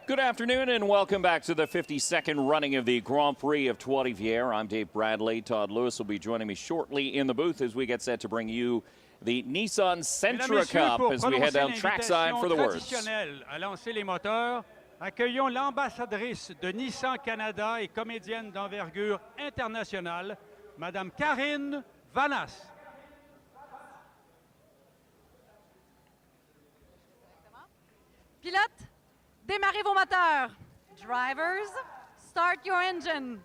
Good afternoon and welcome back to the 52nd running of the Grand Prix of Trois-Rivières. I'm Dave Bradley. Todd Lewis will be joining me shortly in the booth as we get set to bring you the Nissan Sentra Cup as we head down trackside for the words. À lancer les moteurs, accueillons l'ambassadrice de Nissan Canada et comédienne d'envergure internationale, Madame Karine Vanasse. Pilote, démarrez vos moteurs. Drivers, start your engine.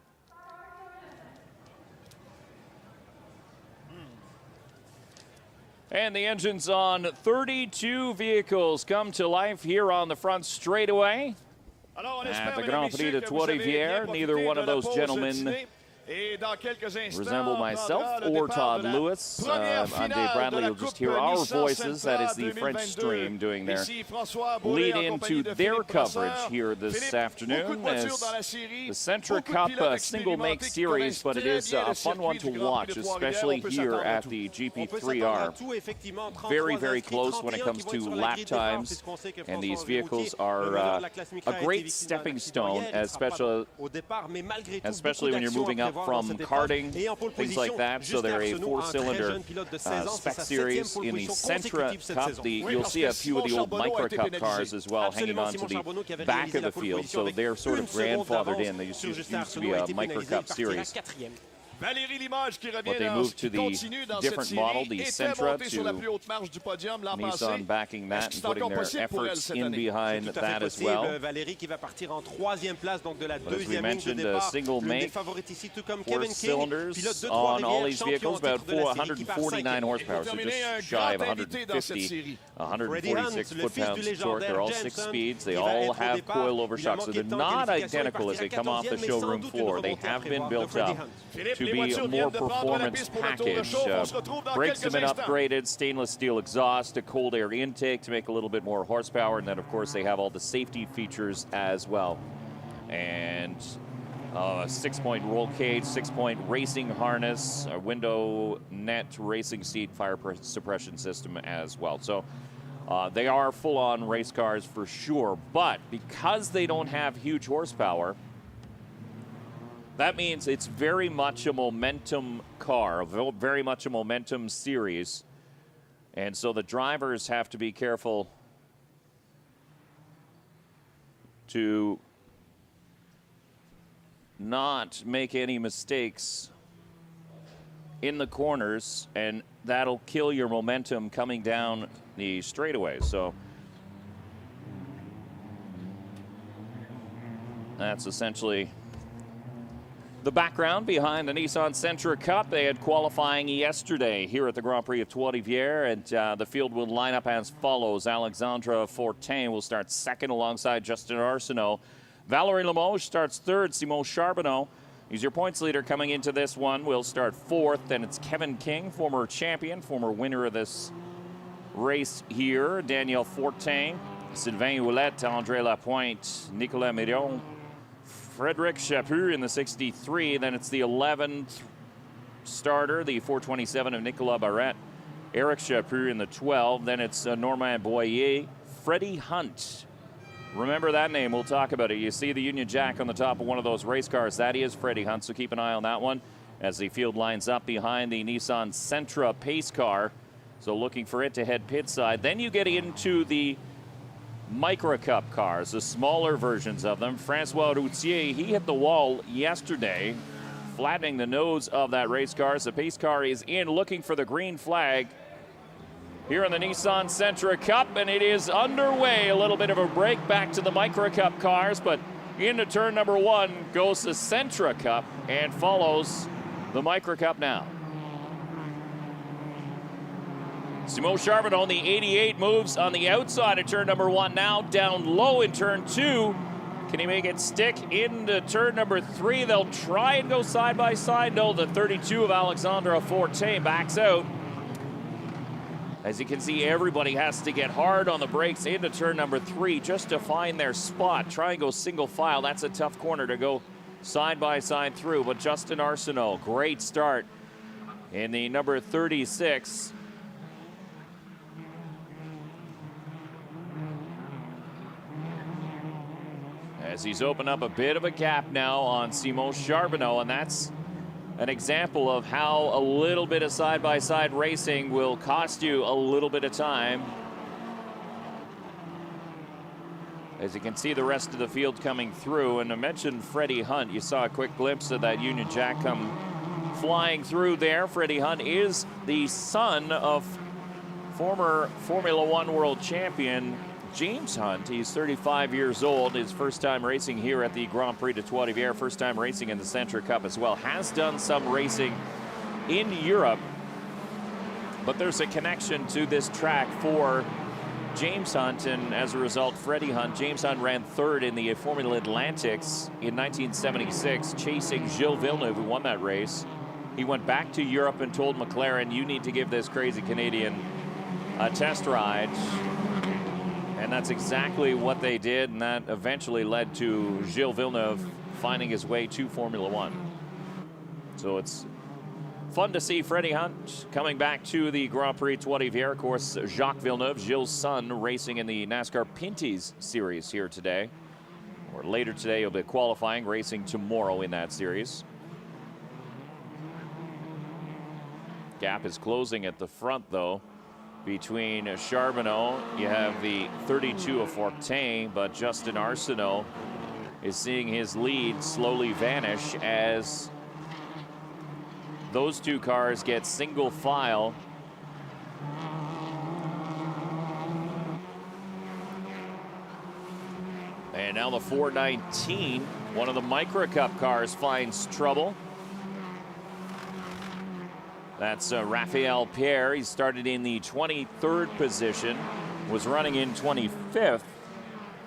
And the engines on 32 vehicles come to life here on the front straightaway. At the Grand Prix de Trois-Rivières, neither one of those gentlemen resemble myself or Todd Lewis. I'm Dave Bradley. You'll just hear our voices. That is the French stream doing their lead into their coverage here this afternoon as the Sentra Cup single make series, but it is a fun one to watch, especially here at the GP3R. Very, very close when it comes to lap times, and these vehicles are a great stepping stone, especially when you're moving up from karting, things like that. So they're a four-cylinder spec series in the Sentra Cup. You'll see a few of the old Micro Cup cars as well hanging on to the back of the field. So they're sort of grandfathered in. They used to be a Micro Cup series. But they moved to the different model, the Sentra, to Nissan backing that and putting their efforts in behind that as well. But as we mentioned, a single make, 4 cylinders on all these vehicles, about 149 horsepower, so just shy of 150, 146 foot-pounds of torque. They're all 6 speeds. They all have coilover shocks, so they're not identical as they come off the showroom floor. They have been built up to be a more performance package. Brakes have been upgraded, stainless steel exhaust, a cold air intake to make a little bit more horsepower, and then of course they have all the safety features as well. And a 6-point roll cage, 6-point racing harness, a window net racing seat, fire suppression system as well. So they are full-on race cars for sure, but because they don't have huge horsepower, that means it's very much a momentum car, very much a momentum series. And so the drivers have to be careful to not make any mistakes in the corners, and that'll kill your momentum coming down the straightaway. So that's essentially the background behind the Nissan Sentra Cup. They had qualifying yesterday here at the Grand Prix of Trois-Rivières, and the field will line up as follows. Alexandra Fortin will start second alongside Justin Arsenault. Valerie Limoges starts third. Simon Charbonneau, he's your points leader coming into this one, will start fourth. Then it's Kevin King, former champion, former winner of this race here. Daniel Fortin, Sylvain Houlette, André Lapointe, Nicolas Mérion, Frédéric Chaput in the 63. Then it's the 11th starter, the 427 of Nicolas Barrette, Eric Chaput in the 12. Then it's Normand Boyer, Freddie Hunt. Remember that name, we'll talk about it. You see the Union Jack on the top of one of those race cars. That is Freddie Hunt, so keep an eye on that one as the field lines up behind the Nissan Sentra pace car. So looking for it to head pit side. Then you get into the Micro Cup cars, the smaller versions of them. Francois Routier, he hit the wall yesterday, flattening the nose of that race car. As the pace car is in, looking for the green flag here in the Nissan Sentra Cup, and it is underway. A little bit of a break back to the Micro Cup cars, but into turn number 1 goes the Sentra Cup and follows the Micro Cup now. Simon Charbonneau on the 88 moves on the outside of turn number 1 now, down low in turn 2. Can he make it stick into turn number 3? They'll try and go side by side. No, the 32 of Alexandre Fortin backs out. As you can see, everybody has to get hard on the brakes into turn number 3 just to find their spot. Try and go single file. That's a tough corner to go side by side through. But Justin Arsenault, great start in the number 36. As he's opened up a bit of a gap now on Simon Charbonneau, and that's an example of how a little bit of side-by-side racing will cost you a little bit of time. As you can see the rest of the field coming through, and I mentioned Freddie Hunt. You saw a quick glimpse of that Union Jack come flying through there. Freddie Hunt is the son of former Formula One world champion James Hunt. He's 35 years old. His first time racing here at the Grand Prix de Trois-Rivières. First time racing in the Centre Cup as well. Has done some racing in Europe, but there's a connection to this track for James Hunt, and as a result, Freddie Hunt. James Hunt ran 3rd in the Formula Atlantics in 1976, chasing Gilles Villeneuve, who won that race. He went back to Europe and told McLaren, you need to give this crazy Canadian a test ride. And that's exactly what they did, and that eventually led to Gilles Villeneuve finding his way to Formula One. So it's fun to see Freddie Hunt coming back to the Grand Prix Trois-Rivières. Of course, Jacques Villeneuve, Gilles' son, racing in the NASCAR Pinty's series here today. Or later today, he'll be qualifying, racing tomorrow in that series. Gap is closing at the front, though, between Charbonneau. You have the 32 of Fortin, but Justin Arsenault is seeing his lead slowly vanish as those two cars get single file. And now the 419, one of the Micra Cup cars, finds trouble. That's Raphael Pierre. He started in the 23rd position, was running in 25th.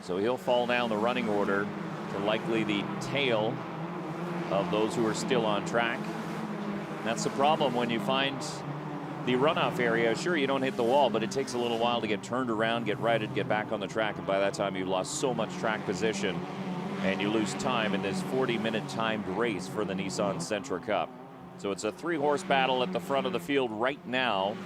So he'll fall down the running order to likely the tail of those who are still on track. That's the problem when you find the runoff area. Sure, you don't hit the wall, but it takes a little while to get turned around, get righted, get back on the track. And by that time, you've lost so much track position and you lose time in this 40-minute timed race for the Nissan Sentra Cup. So it's a 3-horse battle at the front of the field right now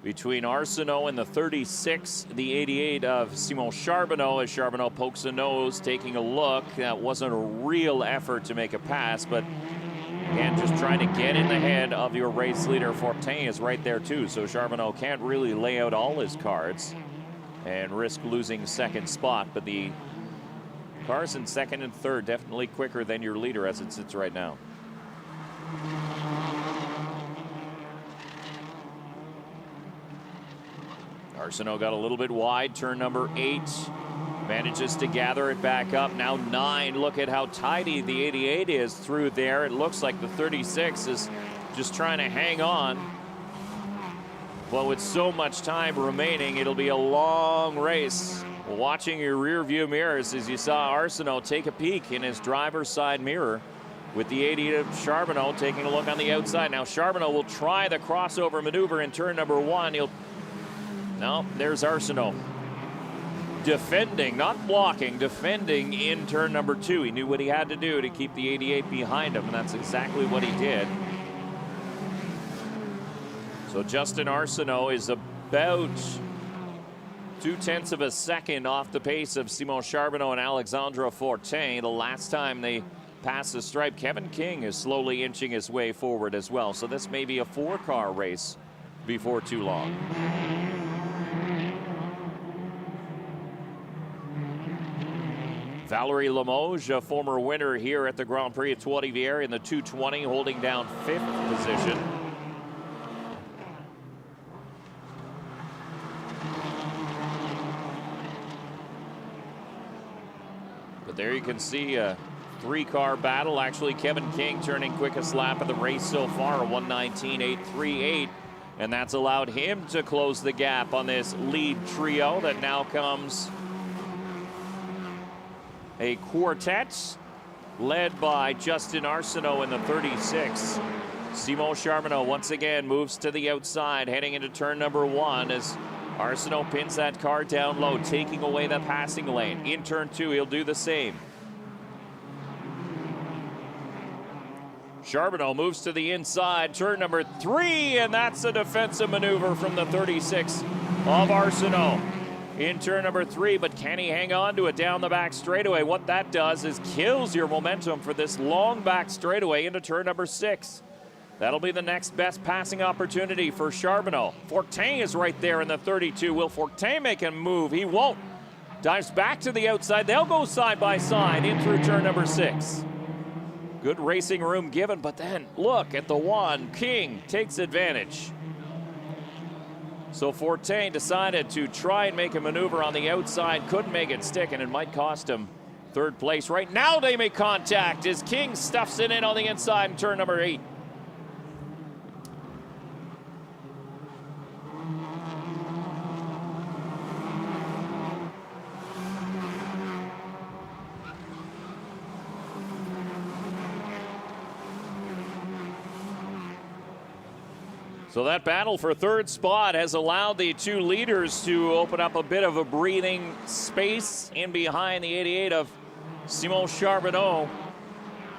between Arsenault and the 36, the 88 of Simon Charbonneau, as Charbonneau pokes a nose, taking a look. That wasn't a real effort to make a pass, but again, just trying to get in the head of your race leader. Fortin is right there too, so Charbonneau can't really lay out all his cards and risk losing second spot, but the cars in second and third definitely quicker than your leader as it sits right now. Arsenault got a little bit wide, turn number 8. Manages to gather it back up. Now 9. Look at how tidy the 88 is through there. It looks like the 36 is just trying to hang on. But with so much time remaining, it'll be a long race. Watching your rear view mirrors as you saw Arsenault take a peek in his driver's side mirror with the 88 of Charbonneau taking a look on the outside. Now Charbonneau will try the crossover maneuver in turn number 1. No, there's Arsenault. Defending, not blocking, defending in turn number 2. He knew what he had to do to keep the 88 behind him, and that's exactly what he did. So Justin Arsenault is about 0.2 of a second off the pace of Simon Charbonneau and Alexandre Fortin. The last time they passed the stripe, Kevin King is slowly inching his way forward as well. So this may be a 4-car race before too long. Valerie Limoges, a former winner here at the Grand Prix at Trois-Rivières in the 220, holding down 5th position. But there you can see a 3-car battle. Actually, Kevin King turning quickest lap of the race so far, a 1:19.838. And that's allowed him to close the gap on this lead trio that now comes a quartet led by Justin Arsenault in the 36. Simon Charbonneau once again moves to the outside, heading into turn number 1 as Arsenault pins that car down low, taking away the passing lane. In turn 2, he'll do the same. Charbonneau moves to the inside, turn number 3, and that's a defensive maneuver from the 36 of Arsenault in turn number 3, but can he hang on to it down the back straightaway? What that does is kills your momentum for this long back straightaway into turn number 6. That'll be the next best passing opportunity for Charbonneau. Fortin is right there in the 32. Will Fortin make a move? He won't. Dives back to the outside. They'll go side by side in through turn number 6. Good racing room given, but then look at the one. King takes advantage. So Fortin decided to try and make a maneuver on the outside, couldn't make it stick, and it might cost him third place. Right now they make contact as King stuffs it in on the inside in turn number 8. So that battle for third spot has allowed the two leaders to open up a bit of a breathing space in behind the 88 of Simon Charbonneau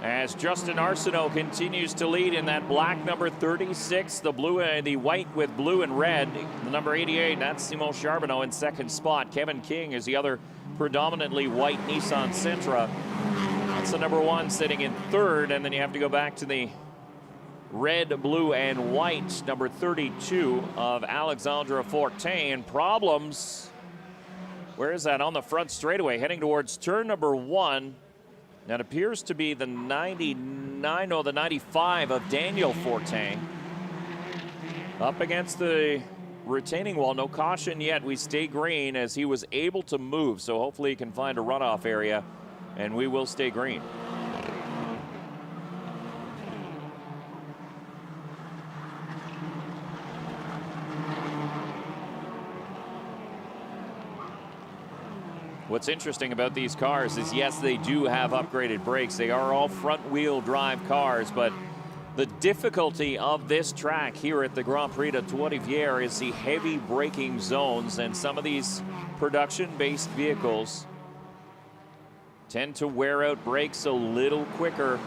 as Justin Arsenault continues to lead in that black number 36, the blue and the white with blue and red. The number 88, that's Simon Charbonneau in second spot. Kevin King is the other predominantly white Nissan Sentra. That's the number 1 sitting in third, and then you have to go back to the red, blue, and white, number 32 of Alexandre Fortin. Problems. Where is that? On the front straightaway, heading towards turn number 1. That appears to be the 99, no, the 95 of Daniel Fortin. Up against the retaining wall. No caution yet. We stay green as he was able to move, so hopefully he can find a runoff area, and we will stay green. What's interesting about these cars is, yes, they do have upgraded brakes. They are all front-wheel drive cars, but the difficulty of this track here at the Grand Prix de Trois-Rivières is the heavy braking zones, and some of these production-based vehicles tend to wear out brakes a little quicker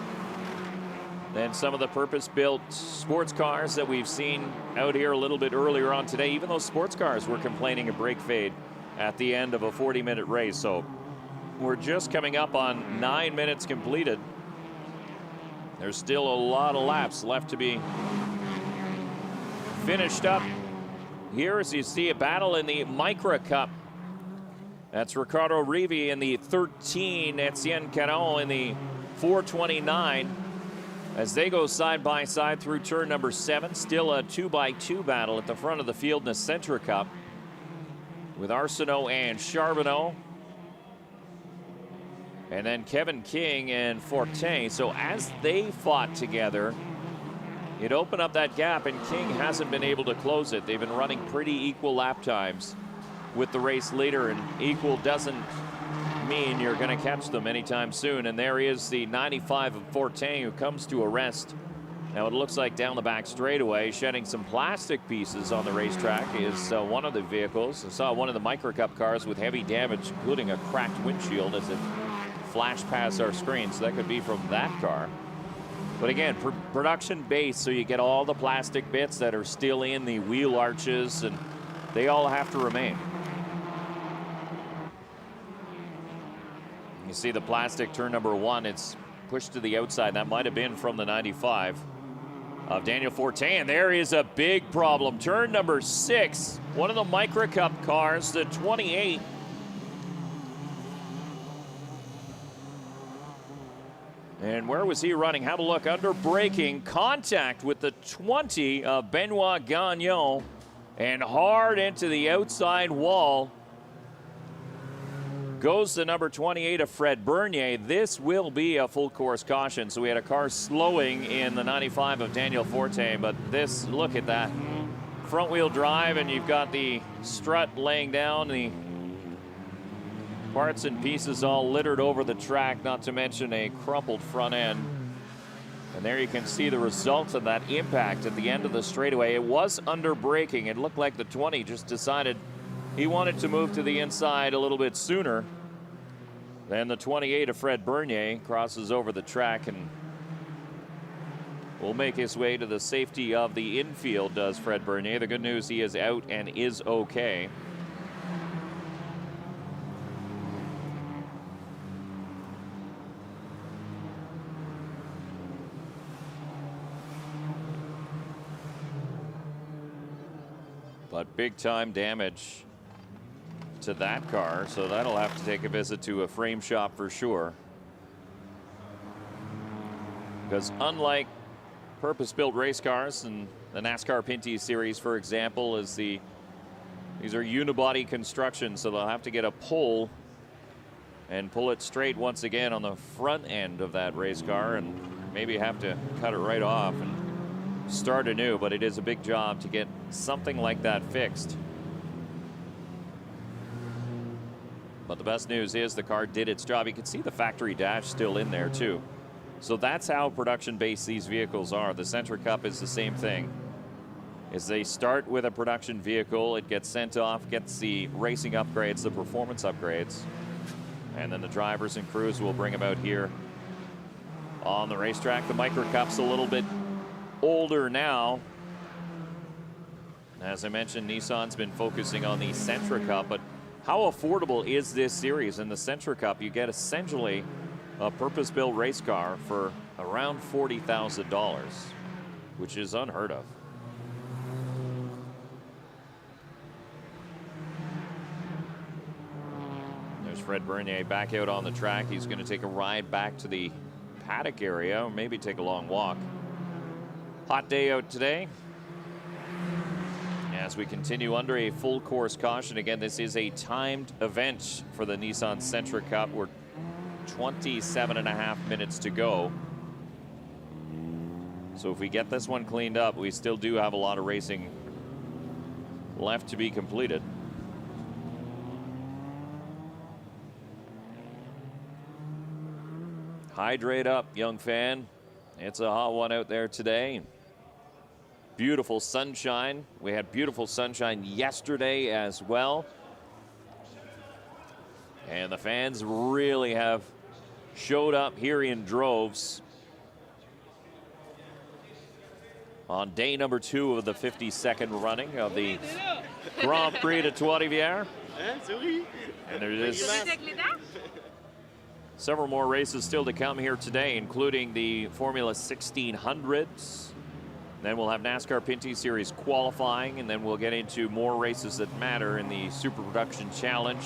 than some of the purpose-built sports cars that we've seen out here a little bit earlier on today. Even those sports cars were complaining of brake fade at the end of a 40-minute race. So we're just coming up on 9 minutes completed. There's still a lot of laps left to be finished up here as you see a battle in the Micra Cup. That's Ricardo Rivi in the 13, Etienne Caron in the 429 as they go side by side through turn number 7. Still a 2x2 battle at the front of the field in the Sentra Cup with Arsenault and Charbonneau. And then Kevin King and Fortin. So as they fought together, it opened up that gap, and King hasn't been able to close it. They've been running pretty equal lap times with the race leader, and equal doesn't mean you're going to catch them anytime soon. And there is the 95 of Fortin who comes to a rest. Now it looks like down the back straightaway, shedding some plastic pieces on the racetrack is one of the vehicles. I saw one of the Micra Cup cars with heavy damage, including a cracked windshield as it flashed past our screen. So that could be from that car. But again, production base, so you get all the plastic bits that are still in the wheel arches, and they all have to remain. You see the plastic turn number 1, it's pushed to the outside. That might have been from the 95 of Daniel Fortin. There is a big problem. Turn number 6, one of the Micra Cup cars, the 28. And where was he running? Have a look. Under braking, contact with the 20 of Benoit Gagnon, and hard into the outside wall goes the number 28 of Fred Bernier. This will be a full course caution. So we had a car slowing in the 95 of Daniel Fortin, but this, look at that. front-wheel drive, and you've got the strut laying down, the parts and pieces all littered over the track, not to mention a crumpled front end. And there you can see the results of that impact at the end of the straightaway. It was under braking. It looked like the 20 just decided he wanted to move to the inside a little bit sooner. Then the 28 of Fred Bernier crosses over the track and will make his way to the safety of the infield, does Fred Bernier. The good news, he is out and is okay. But big time damage to that car, so that'll have to take a visit to a frame shop for sure. Because unlike purpose-built race cars and the NASCAR Pinty Series, for example, these are unibody construction, so they'll have to get a pull and pull it straight once again on the front end of that race car, and maybe have to cut it right off and start anew. But it is a big job to get something like that fixed. But the best news is the car did its job. You can see the factory dash still in there too. So that's how production-based these vehicles are. The Sentra Cup is the same thing. As they start with a production vehicle, it gets sent off, gets the racing upgrades, the performance upgrades, and then the drivers and crews will bring them out here on the racetrack. The Micro Cup's a little bit older now. As I mentioned, Nissan's been focusing on the Sentra Cup, but how affordable is this series? In the Sentra Cup, you get essentially a purpose-built race car for around $40,000, which is unheard of. There's Fred Bernier back out on the track. He's going to take a ride back to the paddock area, or maybe take a long walk. Hot day out today. As we continue under a full course caution. Again, this is a timed event for the Nissan Sentra Cup. We're 27.5 minutes to go. So if we get this one cleaned up, we still do have a lot of racing left to be completed. Hydrate up, young fan. It's a hot one out there today. Beautiful sunshine. We had beautiful sunshine yesterday as well. And the fans really have showed up here in droves on day number 2 of the 52nd running of the Grand Prix de Trois-Rivières. And there is several more races still to come here today, including the Formula 1600s. Then we'll have NASCAR Pinty Series qualifying, and then we'll get into more races that matter in the Super Production Challenge.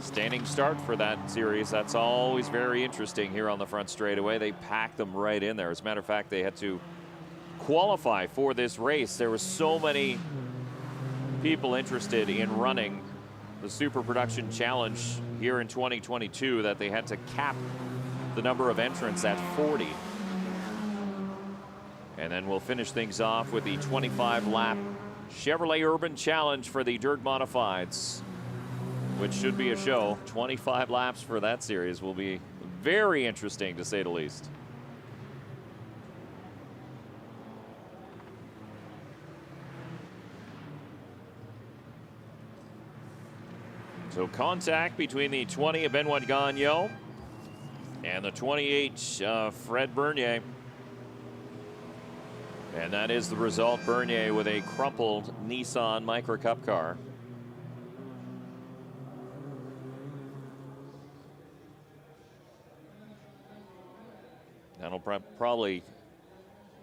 Standing start for that series. That's always very interesting here on the front straightaway. They packed them right in there. As a matter of fact, they had to qualify for this race. There were so many people interested in running the Super Production Challenge here in 2022 that they had to cap the number of entrants at 40. And then we'll finish things off with the 25-lap Chevrolet Urban Challenge for the Dirt Modifieds, which should be a show. 25 laps for that series will be very interesting, to say the least. So contact between the 20 of Benoit Gagnon and the 28 Fred Bernier. And that is the result. Bernier with a crumpled Nissan Micro Cup car. That'll probably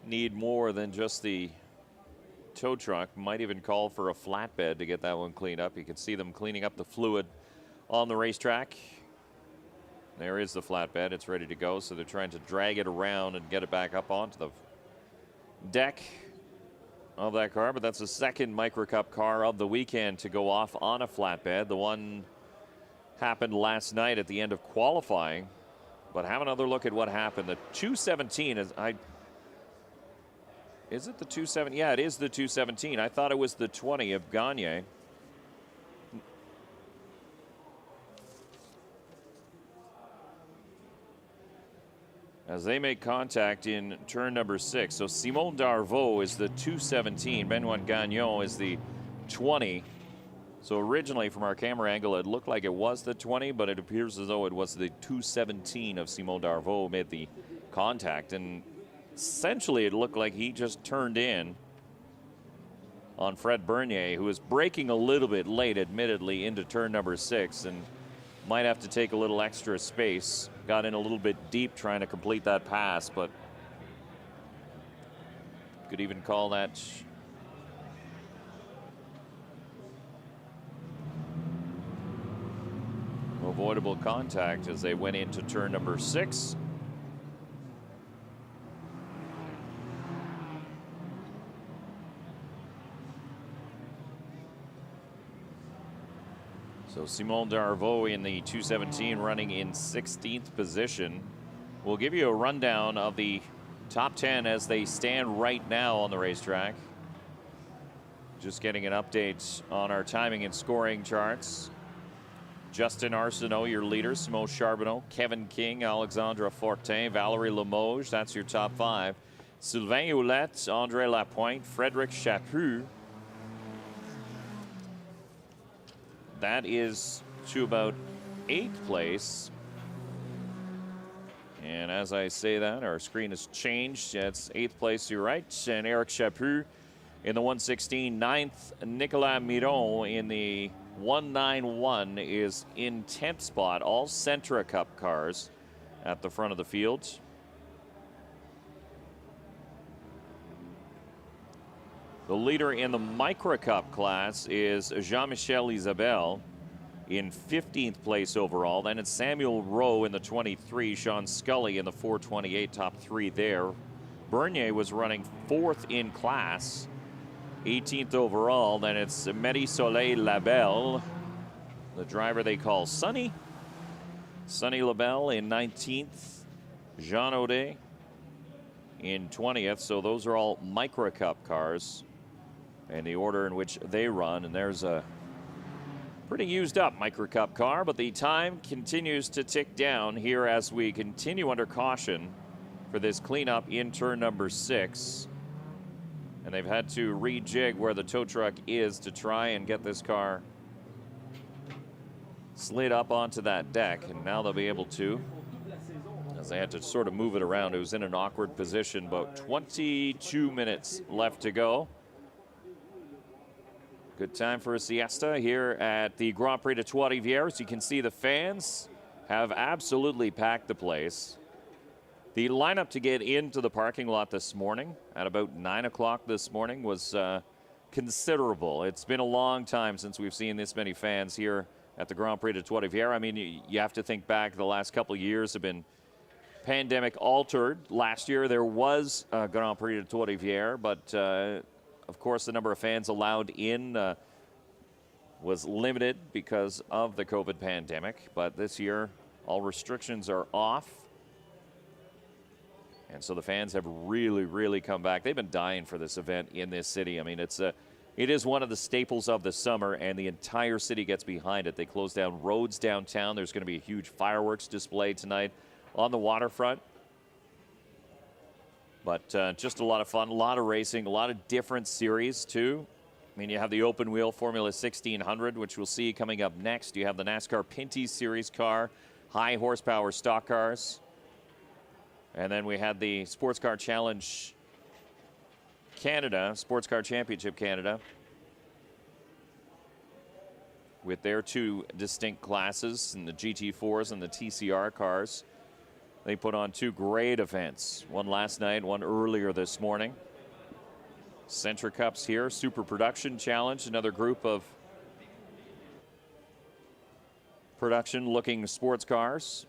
need more than just the tow truck. Might even call for a flatbed to get that one cleaned up. You can see them cleaning up the fluid on the racetrack. There is the flatbed. It's ready to go. So they're trying to drag it around and get it back up onto the deck of that car. But that's the second Micro Cup car of the weekend to go off on a flatbed. The one happened last night at the end of qualifying. But have another look at what happened. The 217 is, Is it the 217? Yeah, it is the 217. I thought it was the 20 of Gagne. As they make contact in turn number 6. So Simon Darvaux is the 217. Benoit Gagnon is the 20. So originally from our camera angle, it looked like it was the 20, but it appears as though it was the 217 of Simon Darvaux who made the contact. And essentially it looked like he just turned in on Fred Bernier, who was braking a little bit late, admittedly, into turn number 6 and might have to take a little extra space. Got in a little bit deep trying to complete that pass, but could even call that avoidable contact as they went into turn number 6. So Simon Darvaux in the 217 running in 16th position. We'll give you a rundown of the top 10 as they stand right now on the racetrack. Just getting an update on our timing and scoring charts. Justin Arsenault, your leader. Simon Charbonneau, Kevin King, Alexandra Fortin, Valerie Limoges. That's your top 5. Sylvain Ouellette, Andre Lapointe, Frédéric Chaput. That is to about 8th place. And as I say that, our screen has changed. It's 8th place, you're right. And Eric Chaput in the 116. 9th, Nicolas Miron in the 191 is in 10th spot. All Sentra Cup cars at the front of the field. The leader in the Micra Cup class is Jean-Michel Isabelle in 15th place overall. Then it's Samuel Rowe in the 23, Sean Scully in the 428, top 3 there. Bernier was running 4th in class, 18th overall. Then it's Marie-Soleil Labelle, the driver they call Sonny. Sonny Labelle in 19th, Jean Audet in 20th. So those are all Micra Cup cars and the order in which they run. And there's a pretty used up Micra Cup car, but the time continues to tick down here as we continue under caution for this cleanup in turn number 6. And they've had to rejig where the tow truck is to try and get this car slid up onto that deck. And now they'll be able to, as they had to sort of move it around. It was in an awkward position. About 22 minutes left to go. Good time for a siesta here at the Grand Prix de Trois-Rivières. As you can see, the fans have absolutely packed the place. The lineup to get into the parking lot this morning at about 9 o'clock this morning was considerable. It's been a long time since we've seen this many fans here at the Grand Prix de Trois-Rivières. I mean, you have to think back, the last couple of years have been pandemic altered. Last year there was a Grand Prix de Trois-Rivières, but of course, the number of fans allowed in was limited because of the COVID pandemic. But this year, all restrictions are off. And so the fans have really, really come back. They've been dying for this event in this city. I mean, it is one of the staples of the summer, and the entire city gets behind it. They close down roads downtown. There's going to be a huge fireworks display tonight on the waterfront. But just a lot of fun, a lot of racing, a lot of different series, too. I mean, you have the open wheel Formula 1600, which we'll see coming up next. You have the NASCAR Pinty Series car, high horsepower stock cars. And then we had the Sports Car Challenge Canada, Sports Car Championship Canada, with their 2 distinct classes, and the GT4s and the TCR cars. They put on 2 great events, one last night, one earlier this morning. Sentra Cups here, Super Production Challenge, another group of production-looking sports cars.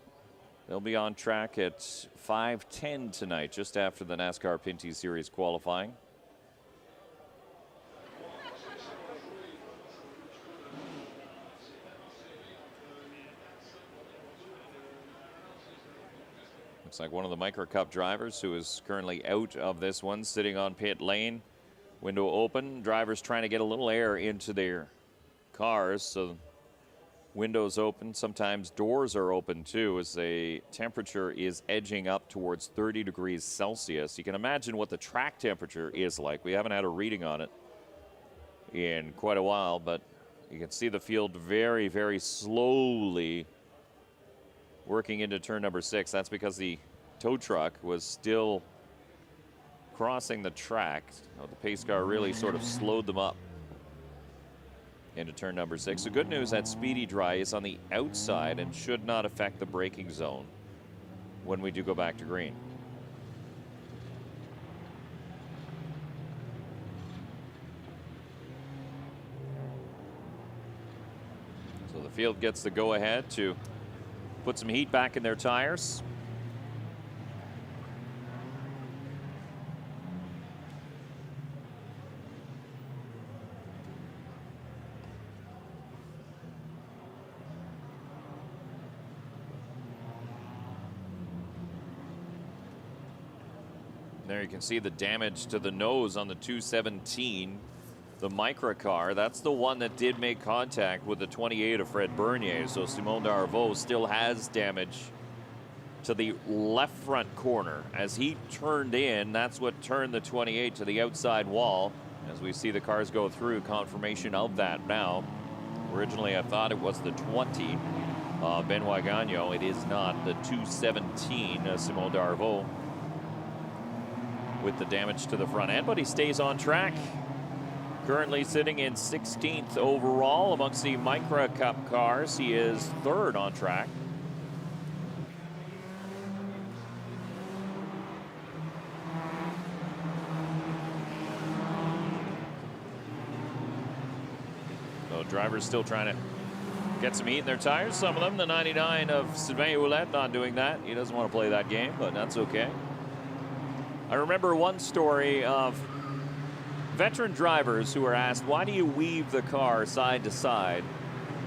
They'll be on track at 5:10 tonight, just after the NASCAR Pinty Series qualifying. Looks like one of the Micro Cup drivers who is currently out of this one, sitting on pit lane. Window open. Drivers trying to get a little air into their cars, so windows open. Sometimes doors are open too, as the temperature is edging up towards 30 degrees Celsius. You can imagine what the track temperature is like. We haven't had a reading on it in quite a while, but you can see the field very, very slowly working into turn number 6. That's because the tow truck was still crossing the track. The pace car really sort of slowed them up into turn number 6. The good news, that speedy dry is on the outside and should not affect the braking zone when we do go back to green. So the field gets the go-ahead to put some heat back in their tires. There you can see the damage to the nose on the 217, the Micra car. That's the one that did make contact with the 28 of Fred Bernier. So Simon Darvaux still has damage to the left front corner. As he turned in, that's what turned the 28 to the outside wall. As we see the cars go through, confirmation of that now. Originally, I thought it was the 20, Benoit Gagnon. It is not. The 217, Simon Darvaux, with the damage to the front end, but he stays on track. Currently sitting in 16th overall amongst the Micra Cup cars. He is 3rd on track. So drivers still trying to get some heat in their tires. Some of them, the 99 of Sylvain Ouellette, not doing that. He doesn't want to play that game, but that's okay. I remember one story of veteran drivers who were asked, why do you weave the car side to side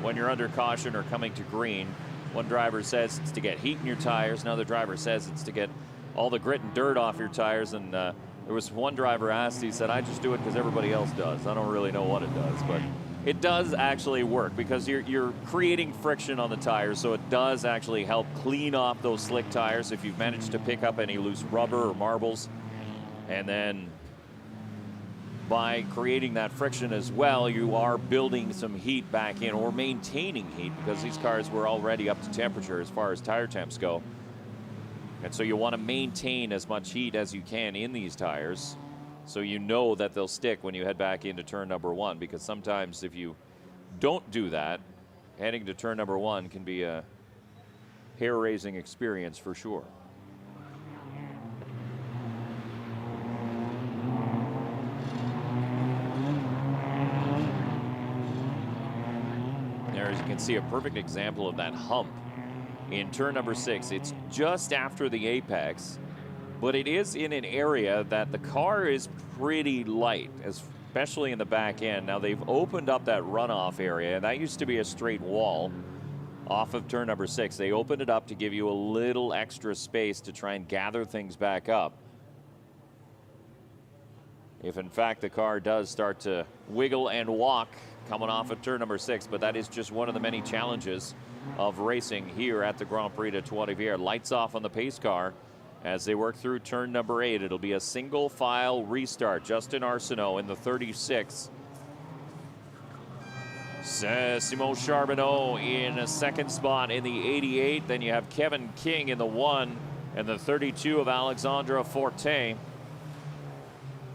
when you're under caution or coming to green? One driver says it's to get heat in your tires. Another driver says it's to get all the grit and dirt off your tires. And there was one driver asked, he said, I just do it because everybody else does. I don't really know what it does, but it does actually work because you're creating friction on the tires, so it does actually help clean off those slick tires if you've managed to pick up any loose rubber or marbles. And then by creating that friction as well, you are building some heat back in, or maintaining heat, because these cars were already up to temperature as far as tire temps go. And so you want to maintain as much heat as you can in these tires, so you know that they'll stick when you head back into turn number 1, because sometimes if you don't do that, heading to turn number 1 can be a hair-raising experience for sure. There, as you can see, a perfect example of that hump in turn number 6. It's just after the apex, but it is in an area that the car is pretty light, especially in the back end. Now they've opened up that runoff area, and that used to be a straight wall off of turn number 6. They opened it up to give you a little extra space to try and gather things back up, if in fact the car does start to wiggle and walk coming off of turn number 6. But that is just one of the many challenges of racing here at the Grand Prix de Trois-Rivières. Lights off on the pace car as they work through turn number 8. It'll be a single file restart. Justin Arsenault in the 36. Simon Charbonneau in a second spot in the 88. Then you have Kevin King in the 1 and the 32 of Alexandre Fortin.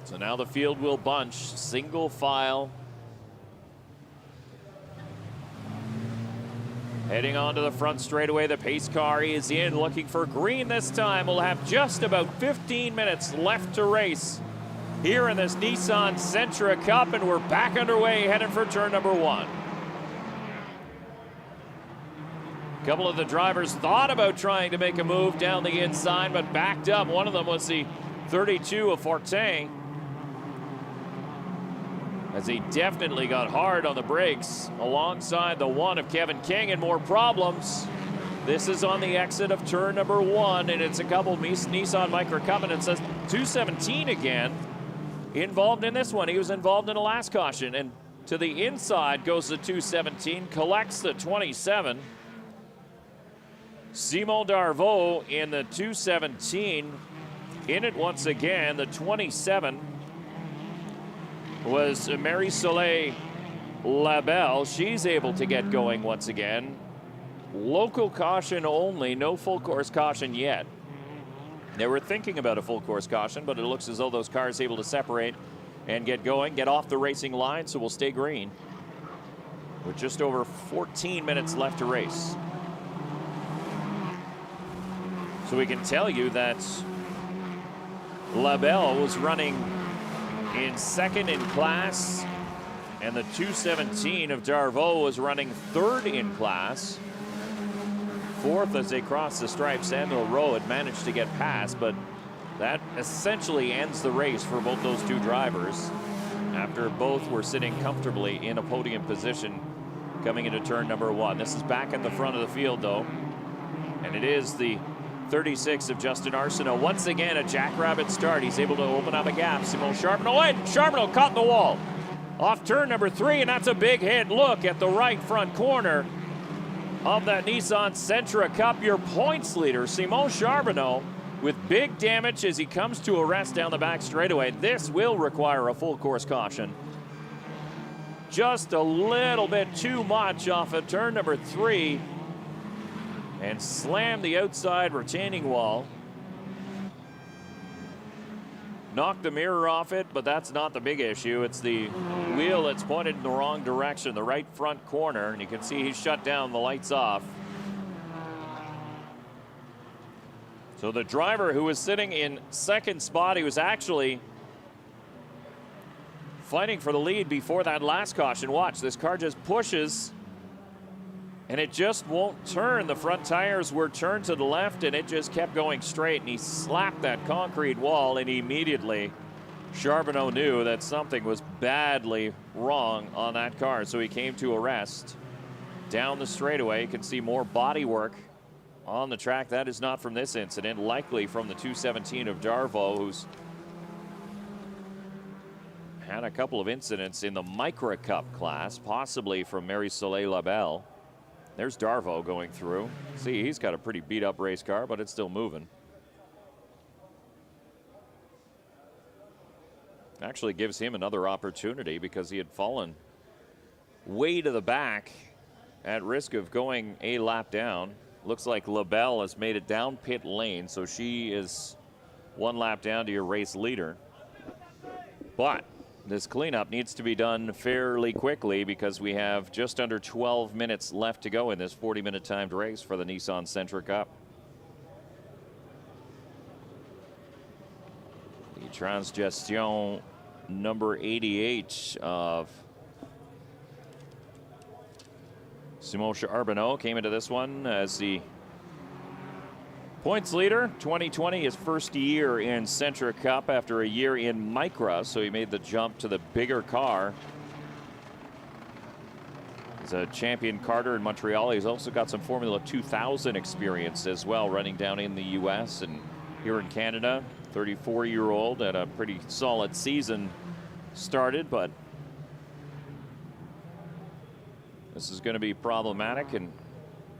So now the field will bunch, single file. Heading onto the front straightaway, the pace car is in, looking for green this time. We'll have just about 15 minutes left to race here in this Nissan Sentra Cup, and we're back underway, heading for turn number 1. A couple of the drivers thought about trying to make a move down the inside, but backed up. One of them was the 32 of Fortin, as he definitely got hard on the brakes alongside the 1 of Kevin King, and more problems. This is on the exit of turn number 1, and it's a couple Nissan Micra Cup, and it says 217 again. Involved in this one. He was involved in the last caution, and to the inside goes the 217, collects the 27. Simon Darvaux in the 217. In it once again, the 27 was Marie-Soleil Labelle. She's able to get going once again. Local caution only, no full course caution yet. They were thinking about a full course caution, but it looks as though those cars are able to separate and get going, get off the racing line, so we'll stay green with just over 14 minutes left to race. So we can tell you that Labelle was running in second in class, and the 217 of Darvaux was running third in class. Fourth as they crossed the stripe. Samuel Rowe had managed to get past, but that essentially ends the race for both those two drivers after both were sitting comfortably in a podium position coming into turn number 1. This is back at the front of the field, though, and it is the 36 of Justin Arsenault. Once again, a jackrabbit start. He's able to open up a gap. Simon Charbonneau, and Charbonneau caught the wall off turn number 3, and that's a big hit. Look at the right front corner of that Nissan Sentra Cup. Your points leader, Simon Charbonneau, with big damage as he comes to a rest down the back straightaway. This will require a full course caution. Just a little bit too much off of turn number 3 and slammed the outside retaining wall. Knocked the mirror off it, but that's not the big issue. It's the wheel that's pointed in the wrong direction, the right front corner, and you can see he's shut down, the lights off. So the driver who was sitting in second spot, he was actually fighting for the lead before that last caution. Watch, this car just pushes and it just won't turn. The front tires were turned to the left and it just kept going straight, and he slapped that concrete wall, and immediately Charbonneau knew that something was badly wrong on that car, so he came to a rest down the straightaway. You can see more body work on the track. That is not from this incident, likely from the 217 of Darvaux, who's had a couple of incidents in the Micra Cup class, possibly from Marie-Soleil Labelle. There's Darvaux going through. See, he's got a pretty beat up race car, but it's still moving. Actually gives him another opportunity because he had fallen way to the back at risk of going a lap down. Looks like Labelle has made it down pit lane, so she is one lap down to your race leader. But this cleanup needs to be done fairly quickly because we have just under 12 minutes left to go in this 40-minute timed race for the Nissan Sentra Cup. The Transgestion number 88 of Simon Charbonneau came into this one as the points leader. 2020, his first year in Sentra Cup after a year in Micra, so he made the jump to the bigger car. He's a champion karter in Montreal. He's also got some Formula 2000 experience as well, running down in the US and here in Canada. 34-year-old, at a pretty solid season started, but this is going to be problematic, and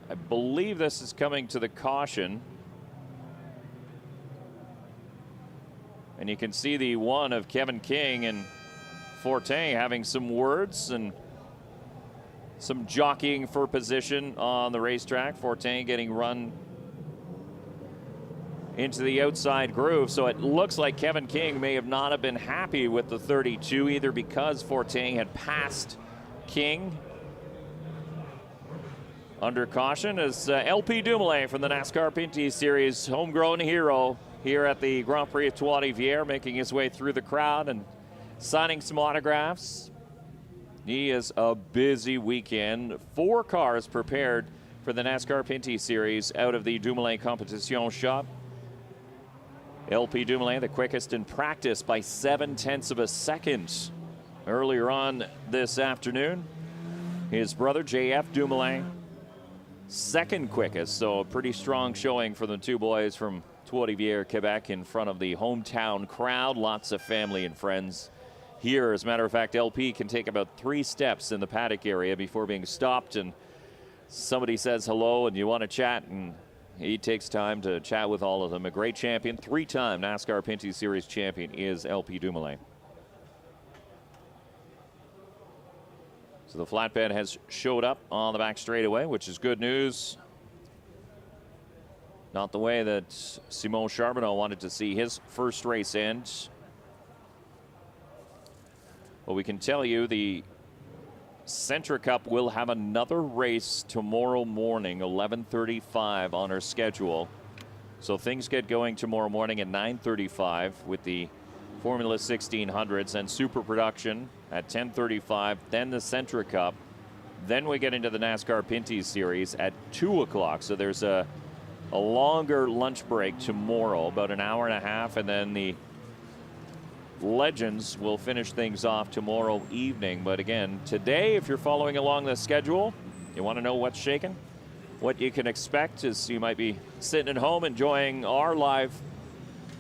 I believe this is coming to the caution. And you can see the one of Kevin King and Fortin having some words and some jockeying for position on the racetrack. Fortin getting run into the outside groove, so it looks like Kevin King may have not have been happy with the 32, either because Fortin had passed King. Under caution is LP Dumoulin from the NASCAR Pinty Series, homegrown hero here at the Grand Prix of Trois-Rivières, making his way through the crowd and signing some autographs. He is a busy weekend. 4 cars prepared for the NASCAR Pinty Series out of the Dumoulin Competition shop. LP Dumoulin, the quickest in practice by 0.7 of a second earlier on this afternoon. His brother, JF Dumoulin, second quickest. So a pretty strong showing for the two boys from Trois-Rivières, Quebec, in front of the hometown crowd. Lots of family and friends here. As a matter of fact, LP can take about 3 steps in the paddock area before being stopped, and somebody says hello and you want to chat, and he takes time to chat with all of them. A great champion, 3-time NASCAR Pinty Series champion is LP Dumoulin. So the flatbed has showed up on the back straightaway, which is good news. Not the way that Simon Charbonneau wanted to see his first race end. But we can tell you the Sentra Cup will have another race tomorrow morning, 11:35 on our schedule. So things get going tomorrow morning at 9:35 with the Formula 1600s and Super Production at 10:35. Then the Sentra Cup. Then we get into the NASCAR Pinty Series at 2 o'clock. So there's a longer lunch break tomorrow, about an hour and a half, and then the Legends will finish things off tomorrow evening. But again, today, if you're following along the schedule, you want to know what's shaking, what you can expect is you might be sitting at home enjoying our live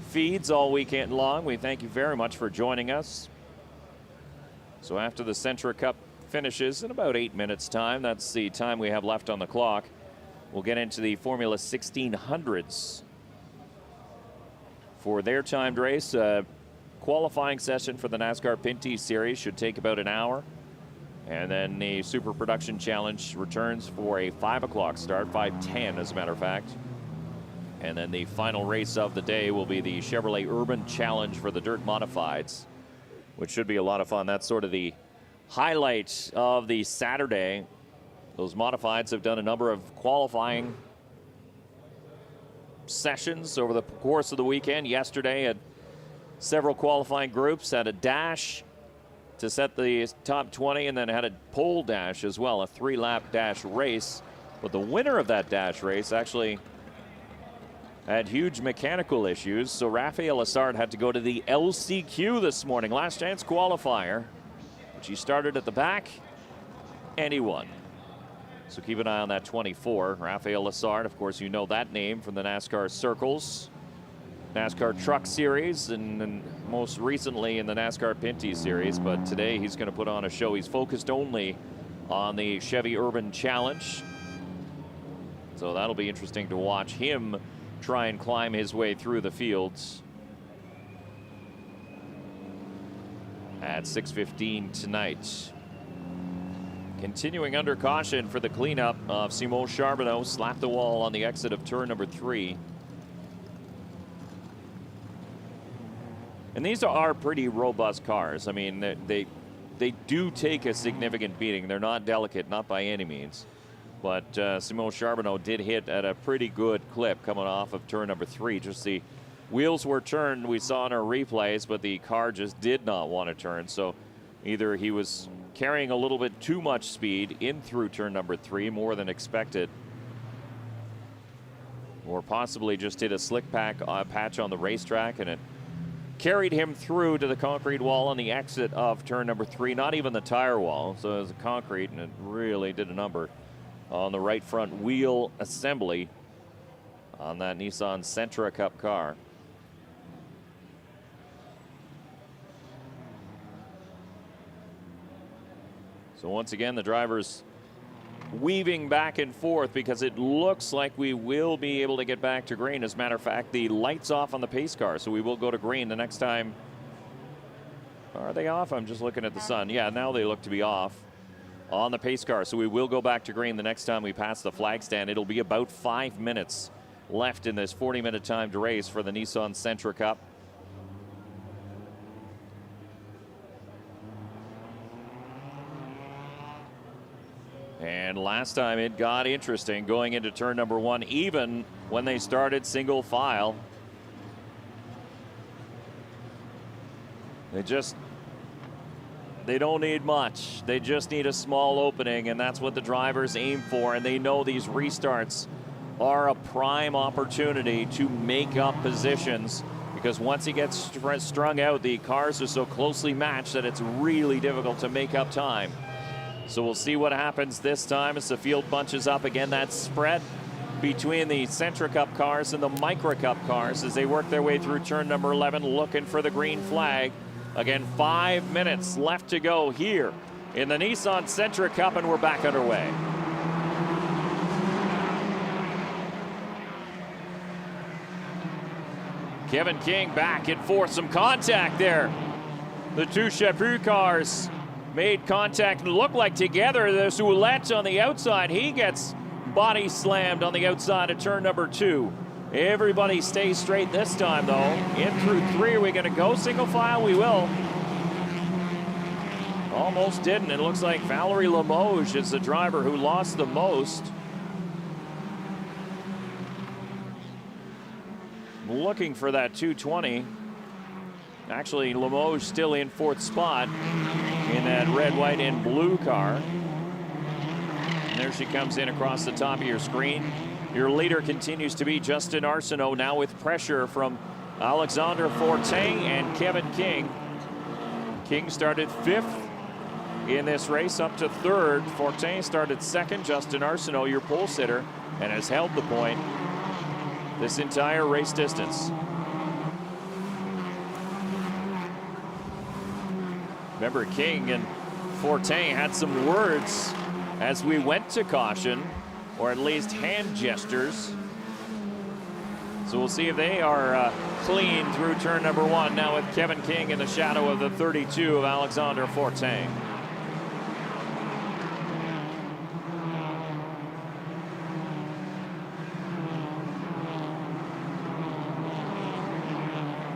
feeds all weekend long. We thank you very much for joining us. So after the Sentra Cup finishes in about 8 minutes time, that's the time we have left on the clock, we'll get into the Formula 1600s for their timed race. Qualifying session for the NASCAR Pinty Series should take about an hour. And then the Super Production Challenge returns for a 5 o'clock start, 5:10 as a matter of fact. And then the final race of the day will be the Chevrolet Urban Challenge for the Dirt Modifieds, which should be a lot of fun. That's sort of the highlight of the Saturday. Those Modifieds have done a number of qualifying sessions over the course of the weekend. Yesterday at several qualifying groups, had a dash to set the top 20, and then had a pole dash as well, a 3-lap dash race. But the winner of that dash race actually had huge mechanical issues, so Raphael Lazard had to go to the LCQ this morning, last chance qualifier, which he started at the back, and he won. So keep an eye on that 24. Raphael Lazard, of course, you know that name from the NASCAR circles. NASCAR Truck Series, and most recently in the NASCAR Pinty Series. But today he's going to put on a show. He's focused only on the Chevy Urban Challenge. So that'll be interesting to watch him try and climb his way through the fields at 6:15 tonight. Continuing under caution for the cleanup of Simon Charbonneau, slapped the wall on the exit of turn number 3. And these are pretty robust cars. I mean, they do take a significant beating. They're not delicate, not by any means. But Simon Charbonneau did hit at a pretty good clip coming off of turn number 3. Just the wheels were turned, we saw in our replays, but the car just did not want to turn. So either he was carrying a little bit too much speed in through turn number 3, more than expected, or possibly just hit a slick patch on the racetrack, and it carried him through to the concrete wall on the exit of turn number 3. Not even the tire wall, so it was a concrete, and it really did a number on the right front wheel assembly on that Nissan Sentra Cup car. So once again, the drivers weaving back and forth because it looks like we will be able to get back to green. As a matter of fact, the light's off on the pace car, so we will go to green the next time. Are they off? I'm just looking at the sun. Yeah, now they look to be off on the pace car, so we will go back to green the next time we pass the flag stand. It'll be about 5 minutes left in this 40-minute timed race for the Nissan Sentra Cup. And last time it got interesting going into turn number 1, even when they started single file. They don't need much. They just need a small opening, and that's what the drivers aim for. And they know these restarts are a prime opportunity to make up positions, because once he gets strung out, the cars are so closely matched that it's really difficult to make up time. So we'll see what happens this time as the field bunches up again. That spread between the Sentra Cup cars and the Micra Cup cars as they work their way through turn number 11, looking for the green flag. Again, 5 minutes left to go here in the Nissan Sentra Cup, and we're back underway. Kevin King back and forth, some contact there. The two Chaput cars made contact and looked like together. There's Ouellette on the outside. He gets body slammed on the outside of turn number 2. Everybody stays straight this time, though. In through 3, are we going to go single file? We will. Almost didn't. It looks like Valerie Limoges is the driver who lost the most. Looking for that 220. Actually, Limoges still in 4th spot in that red, white, and blue car. And there she comes in across the top of your screen. Your leader continues to be Justin Arsenault, now with pressure from Alexander Fortin and Kevin King. King started 5th in this race, up to 3rd. Fortin started 2nd. Justin Arsenault, your pole sitter, and has held the point this entire race distance. Remember, King and Fortin had some words as we went to caution, or at least hand gestures. So we'll see if they are clean through turn number 1, now with Kevin King in the shadow of the 32 of Alexander Fortin.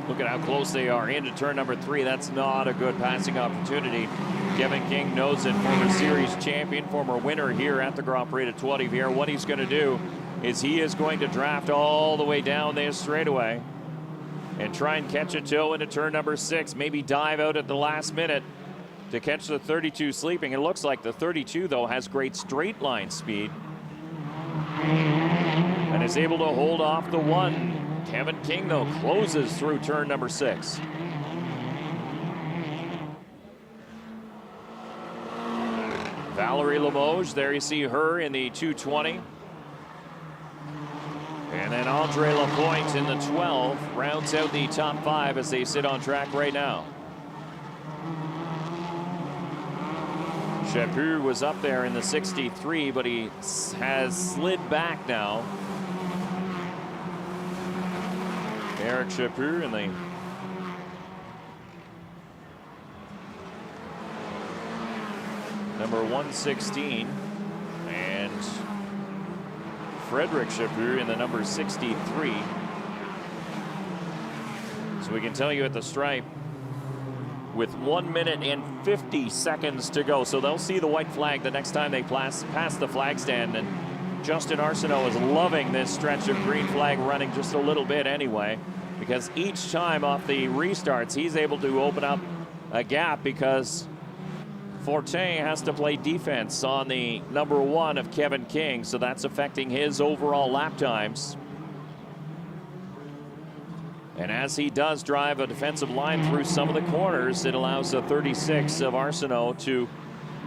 Look at how close they are into turn number 3. That's not a good passing opportunity. Kevin King knows it, former series champion, former winner here at the Grand Prix de Trois-Rivières. What he's going to do is he is going to draft all the way down this straightaway and try and catch a toe into turn number 6. Maybe dive out at the last minute to catch the 32 sleeping. It looks like the 32, though, has great straight line speed and is able to hold off the 1. Kevin King, though, closes through turn number 6. Valerie Limoges, there you see her in the 220. And then Andre Lapointe in the 12 rounds out the top 5 as they sit on track right now. Chaput was up there in the 63, but he has slid back now. Eric Chaput in the number 116, and Frederick Chaput in the number 63. So we can tell you at the stripe with 1 minute and 50 seconds to go. So they'll see the white flag the next time they pass the flag stand, and Justin Arsenault is loving this stretch of green flag running just a little bit anyway, because each time off the restarts, he's able to open up a gap because Fortin has to play defense on the number 1 of Kevin King, so that's affecting his overall lap times. And as he does drive a defensive line through some of the corners, it allows the 36 of Arsenault to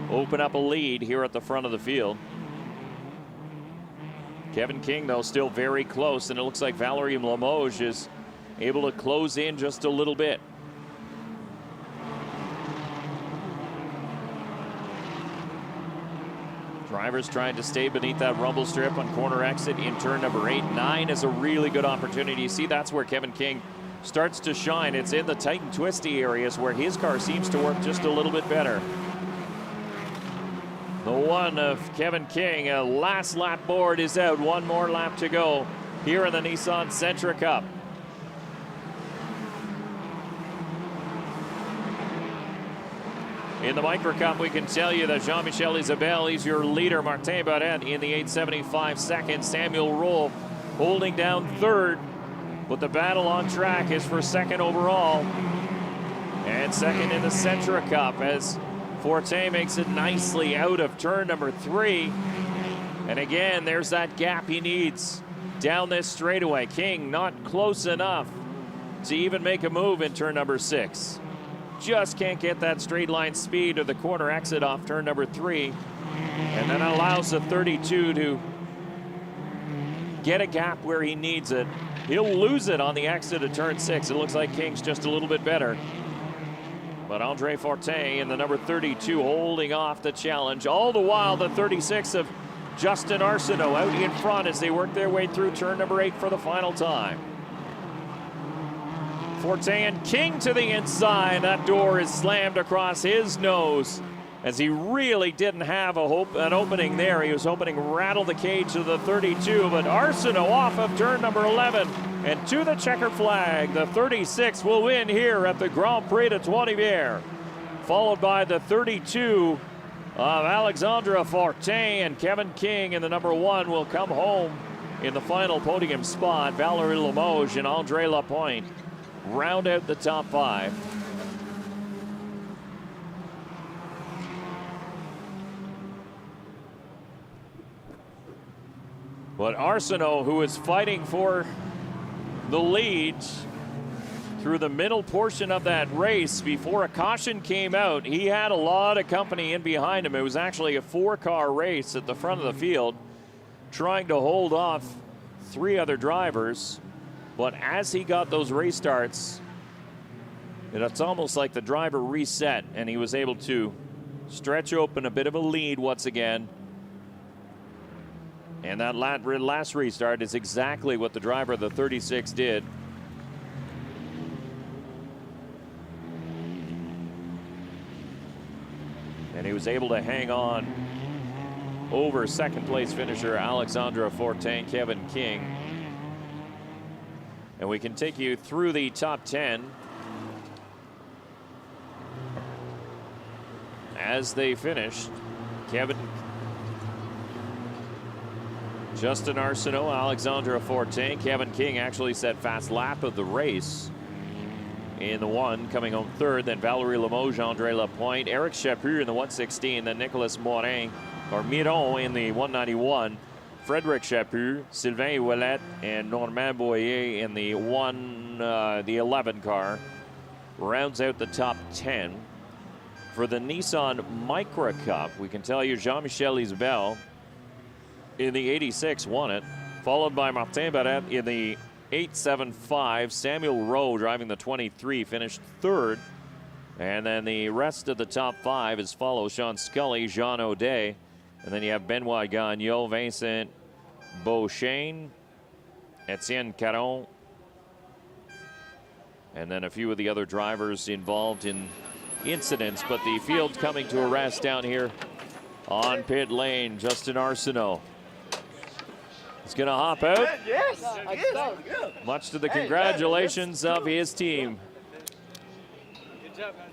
open up a lead here at the front of the field. Kevin King, though, still very close, and it looks like Valerie Limoges is able to close in just a little bit. Drivers trying to stay beneath that rumble strip on corner exit in turn number 8. 9 is a really good opportunity. You see, that's where Kevin King starts to shine. It's in the tight and twisty areas where his car seems to work just a little bit better. The 1 of Kevin King, a last lap board is out. 1 more lap to go here in the Nissan Sentra Cup. In the Micra Cup, we can tell you that Jean-Michel Isabelle is your leader. Martin Barret in the 875 seconds. Samuel Rolle holding down 3rd, but the battle on track is for 2nd overall. And 2nd in the Sentra Cup as Fortin makes it nicely out of turn number 3. And again, there's that gap he needs down this straightaway. King not close enough to even make a move in turn number 6. just can't get that straight line speed or the corner exit off turn number 3. And then allows the 32 to get a gap where he needs it. He'll lose it on the exit of turn 6. It looks like King's just a little bit better. But Andre Fortin in the number 32 holding off the challenge. All the while, the 36 of Justin Arsenault out in front as they work their way through turn number 8 for the final time. Fortin and King to the inside. That door is slammed across his nose as he really didn't have an opening there. He was hoping to rattle the cage of the 32, but Arsenault off of turn number 11 and to the checker flag. The 36 will win here at the Grand Prix de Trois-Rivières, followed by the 32 of Alexandre Fortin, and Kevin King in the number 1 will come home in the final podium spot. Valerie Limoges and Andre Lapointe round out the top 5. But Arsenault, who is fighting for the lead through the middle portion of that race before a caution came out, he had a lot of company in behind him. It was actually a 4-car race at the front of the field, trying to hold off 3 other drivers. But as he got those race starts, it's almost like the driver reset and he was able to stretch open a bit of a lead once again. And that last restart is exactly what the driver of the 36 did. And he was able to hang on over second place finisher Alexandre Fortin, Kevin King. And we can take you through the top 10 as they finished. Justin Arsenault, Alexandre Fortin, Kevin King actually set fast lap of the race in the 1, coming home 3rd. Then Valerie Limoges, Andre Lapointe, Eric Chaput in the 116, then Nicolas Miron in the 191, Frédéric Chaput, Sylvain Ouellet, and Normand Boyer in the 11 car. Rounds out the top 10. For the Nissan Micra Cup, we can tell you Jean-Michel Isbell in the 86 won it, followed by Martin Barrette in the 875. Samuel Rowe driving the 23 finished 3rd. And then the rest of the top 5 as follows: Sean Scully, Jean Audet, and then you have Benoit Gagnon, Vincent Beauchesne, Etienne Caron, and then a few of the other drivers involved in incidents. But the field coming to a rest down here on pit lane. Justin Arsenault is going to hop out. Yes, Much to the congratulations of his team. Good job, man.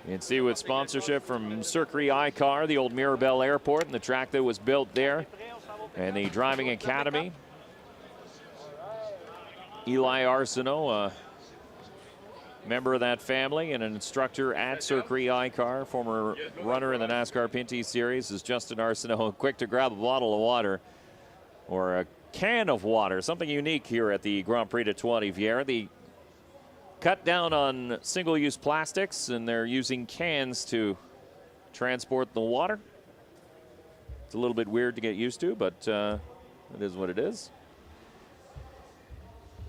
You can see with sponsorship from Circuit iCar, the old Mirabel Airport, and the track that was built there, and the Driving Academy. Eli Arsenault, a member of that family and an instructor at Circuit iCar, former runner in the NASCAR Pinty Series, is Justin Arsenault, quick to grab a bottle of water or a can of water. Something unique here at the Grand Prix de Trois-Rivières. The cut down on single-use plastics, and they're using cans to transport the water. It's a little bit weird to get used to, but it is what it is.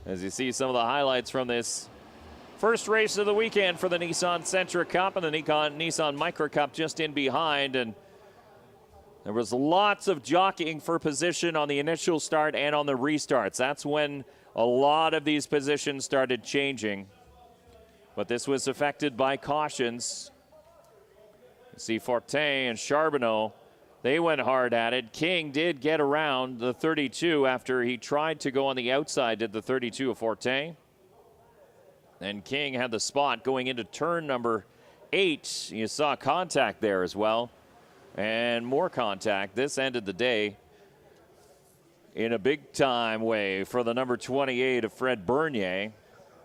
As you see some of the highlights from this first race of the weekend for the Nissan Sentra Cup, and the Nissan Micra Cup just in behind. And there was lots of jockeying for position on the initial start and on the restarts. That's when a lot of these positions started changing. But this was affected by cautions. You see Fortin and Charbonneau, they went hard at it. King did get around the 32 after he tried to go on the outside, did the 32 of Fortin. And King had the spot going into turn number 8. You saw contact there as well. And more contact. This ended the day in a big-time way for the number 28 of Fred Bernier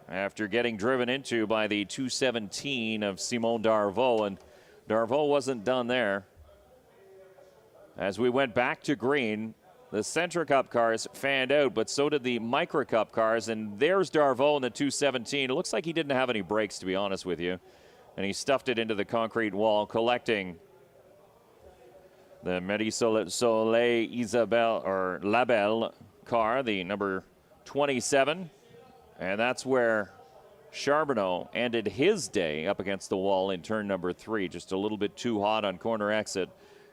after getting driven into by the 217 of Simon Darvaux. And Darvaux wasn't done there. As we went back to green, The Sentra Cup cars fanned out, but so did the Micra Cup cars. And there's Darvaux in the 217. It looks like he didn't have any brakes, to be honest with you. And he stuffed it into the concrete wall, collecting the Soleil Isabelle or Labelle car, the number 27. And that's where Charbonneau ended his day up against the wall in turn number 3. Just a little bit too hot on corner exit.